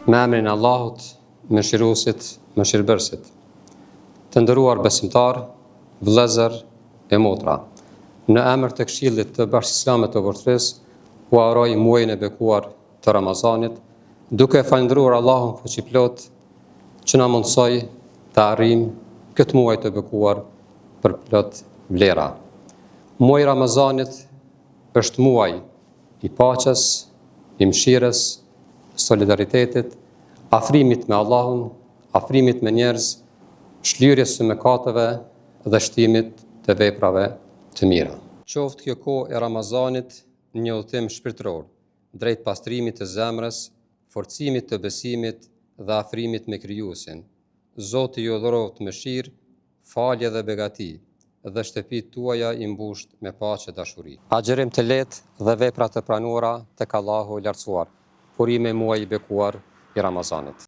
Me emrin e Allahut, mëshiruesit, mëshirbërësit. Të nderuar besimtar, vëllezër e motra, në emër të Këshillit të Bashkisë Islame të Vërtetësisë, u uroj muajin e bekuar të Ramazanit, duke falendëruar Allahun fuqiplot që na mundsoi të arrijmë këtë muaj të bekuar për plot vlera. Muaji i Ramazanit është muaj i paqes, i mëshirës, solidaritetit, afrimit me Allahun, afrimit me njerëz, shlyrjes së mëkateve dhe shtimit të veprave të mira. Qoftë kjo kohë e Ramazanit një udhëtim shpirtëror drejt pastrimit të zemrës, forcimit të besimit dhe afrimit me Krijuesin. Zoti ju dhuroft mëshirë, falje dhe begati, dhe shtëpitë tuaja i mbusht me paqe dhe dashuri. Agjerim të lehtë dhe vepra të pranuara tek Allahu i lartësuar. Kurime muaj i bekuar i Ramazanit.